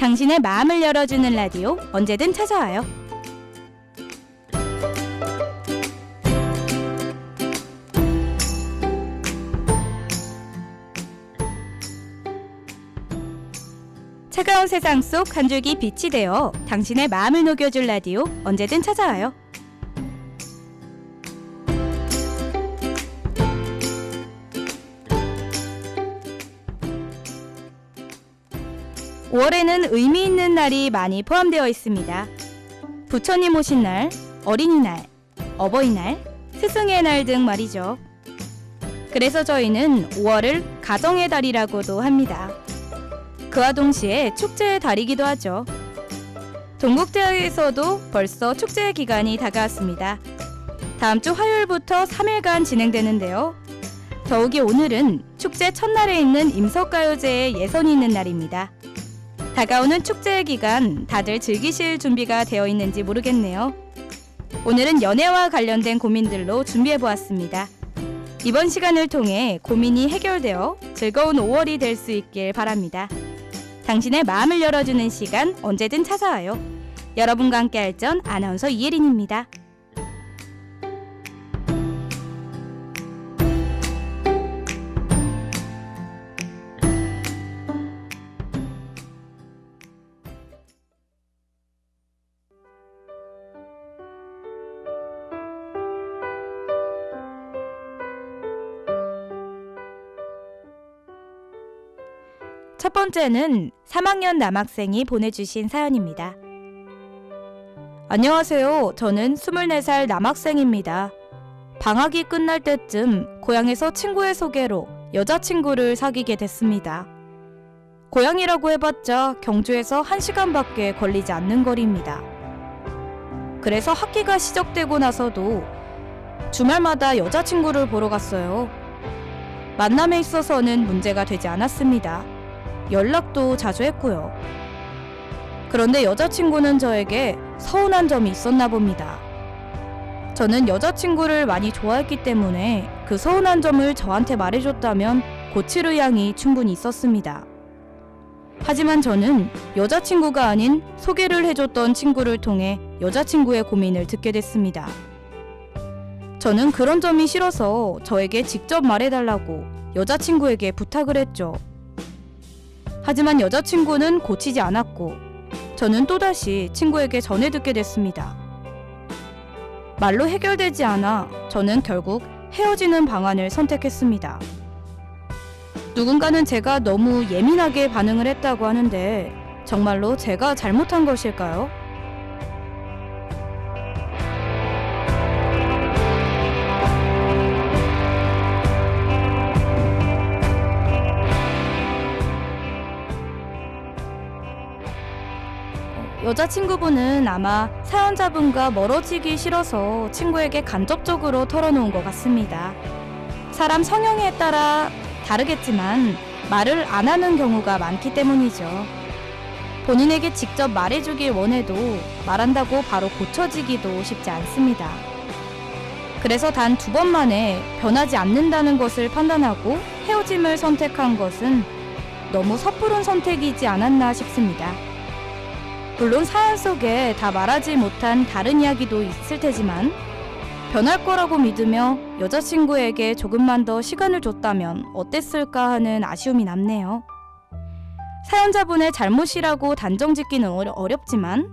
당신의 마음을 열어주는 라디오 언제든 찾아와요. 차가운 세상 속 한 줄기 빛이 되어 당신의 마음을 녹여줄 라디오 언제든 찾아와요. (5월에는) 의미 있는 날이 많이 포함되어 있습니다. 부처님 오신 날, 어린이날, 어버이날, 스승의 날 등 말이죠. 그래서 저희는 5월을 가정의 달이라고도 합니다. 그와 동시에 축제의 달이기도 하죠. 동국대학에서도 벌써 축제의 기간이 다가왔습니다. 다음 주 화요일부터 3일간 진행되는데요. 더욱이 오늘은 축제 첫날에 있는 임석가요제의 예선이 있는 날입니다. 다가오는 축제의 기간 다들 즐기실 준비가 되어 있는지 모르겠네요. 오늘은 연애와 관련된 고민들로 준비해보았습니다. 이번 시간을 통해 고민이 해결되어 즐거운 5월이 될 수 있길 바랍니다. 당신의 마음을 열어주는 시간 언제든 찾아와요. 여러분과 함께할 전 아나운서 이혜린입니다. 첫 번째는 3학년 남학생이 보내주신 사연입니다. 안녕하세요. 저는 24살 남학생입니다. 방학이 끝날 때쯤 고향에서 친구의 소개로 여자친구를 사귀게 됐습니다. 고향이라고 해봤자 경주에서 1시간밖에 걸리지 않는 거리입니다. 그래서 학기가 시작되고 나서도 주말마다 여자친구를 보러 갔어요. 만남에 있어서는 문제가 되지 않았습니다. 연락도 자주 했고요. 그런데 여자친구는 저에게 서운한 점이 있었나 봅니다. 저는 여자친구를 많이 좋아했기 때문에 그 서운한 점을 저한테 말해줬다면 고칠 의향이 충분히 있었습니다. 하지만 저는 여자친구가 아닌 소개를 해줬던 친구를 통해 여자친구의 고민을 듣게 됐습니다. 저는 그런 점이 싫어서 저에게 직접 말해달라고 여자친구에게 부탁을 했죠. 하지만 여자친구는 고치지 않았고 저는 또다시 친구에게 전해 듣게 됐습니다. 말로 해결되지 않아 저는 결국 헤어지는 방안을 선택했습니다. 누군가는 제가 너무 예민하게 반응을 했다고 하는데 정말로 제가 잘못한 것일까요? 여자친구분은 아마 사연자분과 멀어지기 싫어서 친구에게 간접적으로 털어놓은 것 같습니다. 사람 성향에 따라 다르겠지만 말을 안 하는 경우가 많기 때문이죠. 본인에게 직접 말해주길 원해도 말한다고 바로 고쳐지기도 쉽지 않습니다. 그래서 단 2번 만에 변하지 않는다는 것을 판단하고 헤어짐을 선택한 것은 너무 섣부른 선택이지 않았나 싶습니다. 물론 사연 속에 다 말하지 못한 다른 이야기도 있을 테지만 변할 거라고 믿으며 여자친구에게 조금만 더 시간을 줬다면 어땠을까 하는 아쉬움이 남네요. 사연자분의 잘못이라고 단정짓기는 어렵지만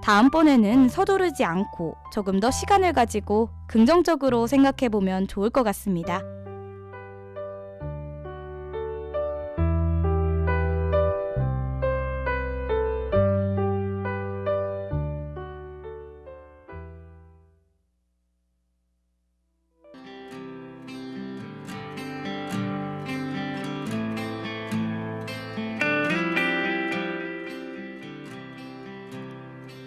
다음번에는 서두르지 않고 조금 더 시간을 가지고 긍정적으로 생각해보면 좋을 것 같습니다.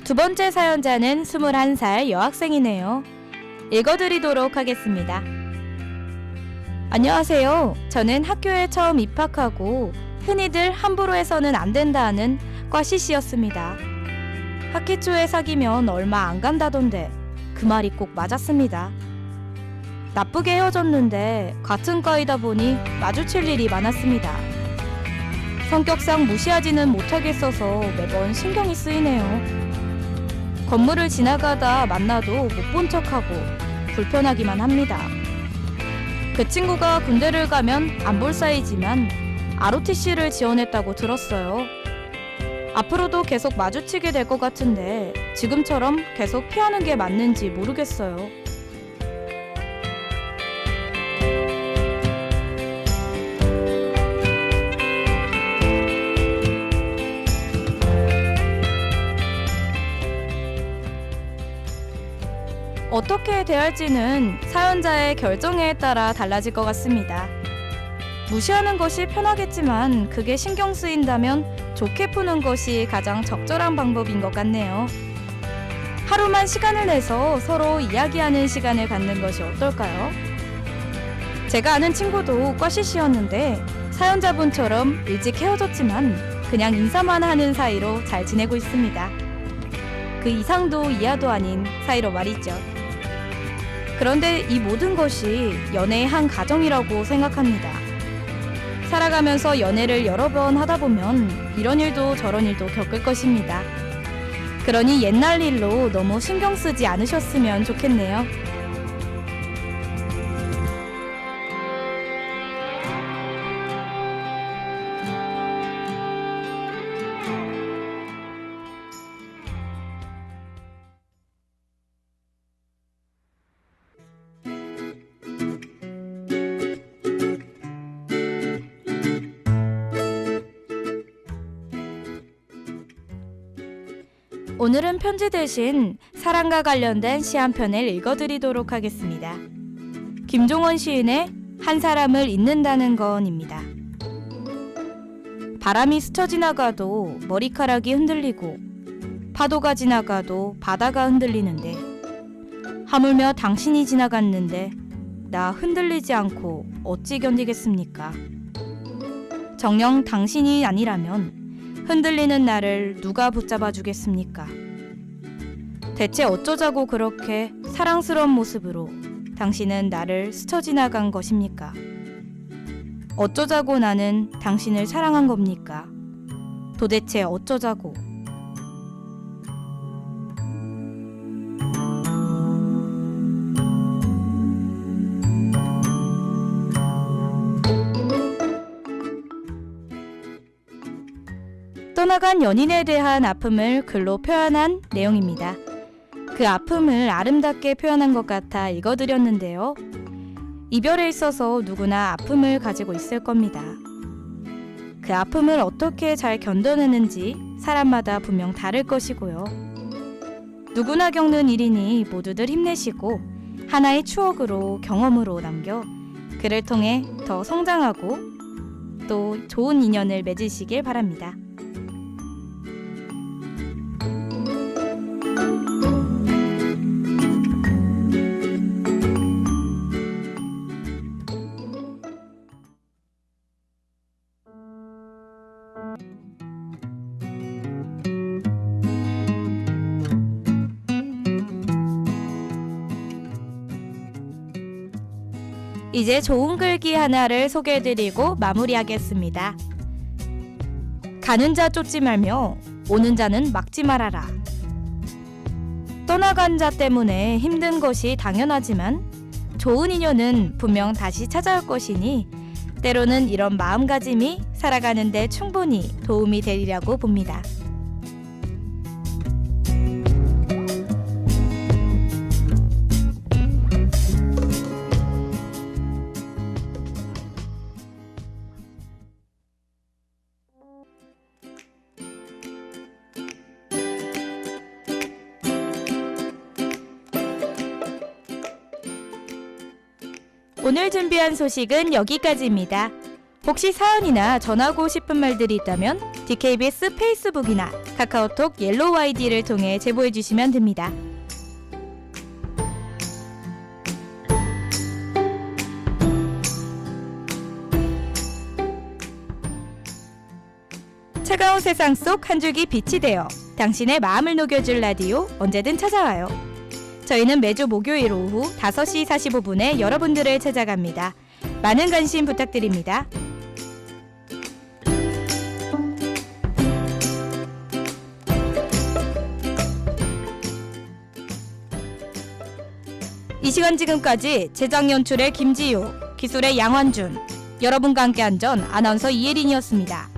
두 번째 사연자는 21살 여학생이네요. 읽어드리도록 하겠습니다. 안녕하세요. 저는 학교에 처음 입학하고 흔히들 함부로 해서는 안 된다는 과 CC였습니다. 학기 초에 사귀면 얼마 안 간다던데 그 말이 꼭 맞았습니다. 나쁘게 헤어졌는데 같은 과이다 보니 마주칠 일이 많았습니다. 성격상 무시하지는 못하겠어서 매번 신경이 쓰이네요. 건물을 지나가다 만나도 못 본 척하고 불편하기만 합니다. 그 친구가 군대를 가면 안 볼 사이지만 ROTC를 지원했다고 들었어요. 앞으로도 계속 마주치게 될 것 같은데 지금처럼 계속 피하는 게 맞는지 모르겠어요. 어떻게 대할지는 사연자의 결정에 따라 달라질 것 같습니다. 무시하는 것이 편하겠지만 그게 신경 쓰인다면 좋게 푸는 것이 가장 적절한 방법인 것 같네요. 하루만 시간을 내서 서로 이야기하는 시간을 갖는 것이 어떨까요? 제가 아는 친구도 꽈시시였는데 사연자분처럼 일찍 헤어졌지만 그냥 인사만 하는 사이로 잘 지내고 있습니다. 그 이상도 이하도 아닌 사이로 말이죠. 그런데 이 모든 것이 연애의 한 과정이라고 생각합니다. 살아가면서 연애를 여러 번 하다 보면 이런 일도 저런 일도 겪을 것입니다. 그러니 옛날 일로 너무 신경 쓰지 않으셨으면 좋겠네요. 오늘은 편지 대신 사랑과 관련된 시 한 편을 읽어드리도록 하겠습니다. 김종원 시인의 한 사람을 잊는다는 건입니다. 바람이 스쳐 지나가도 머리카락이 흔들리고 파도가 지나가도 바다가 흔들리는데 하물며 당신이 지나갔는데 나 흔들리지 않고 어찌 견디겠습니까? 정녕 당신이 아니라면 흔들리는 나를 누가 붙잡아 주겠습니까? 대체 어쩌자고 그렇게 사랑스러운 모습으로 당신은 나를 스쳐 지나간 것입니까? 어쩌자고 나는 당신을 사랑한 겁니까? 도대체 어쩌자고? 떠나간 연인에 대한 아픔을 글로 표현한 내용입니다. 그 아픔을 아름답게 표현한 것 같아 읽어드렸는데요. 이별에 있어서 누구나 아픔을 가지고 있을 겁니다. 그 아픔을 어떻게 잘 견뎌내는지 사람마다 분명 다를 것이고요. 누구나 겪는 일이니 모두들 힘내시고 하나의 추억으로 경험으로 남겨 그를 통해 더 성장하고 또 좋은 인연을 맺으시길 바랍니다. 이제 좋은 글귀 하나를 소개해드리고 마무리하겠습니다. 가는 자 쫓지 말며 오는 자는 막지 말아라. 떠나간 자 때문에 힘든 것이 당연하지만 좋은 인연은 분명 다시 찾아올 것이니 때로는 이런 마음가짐이 살아가는 데 충분히 도움이 되리라고 봅니다. 오늘 준비한 소식은 여기까지입니다. 혹시 사연이나 전하고 싶은 말들이 있다면 DKBS 페이스북이나 카카오톡 옐로우 아이디를 통해 제보해 주시면 됩니다. 차가운 세상 속 한 줄기 빛이 되어 당신의 마음을 녹여줄 라디오 언제든 찾아와요. 저희는 매주 목요일 오후 5시 45분에 여러분들을 찾아갑니다. 많은 관심 부탁드립니다. 이 시간 지금까지 제작 연출의 김지유, 기술의 양환준, 여러분과 함께한 전 아나운서 이예린이었습니다.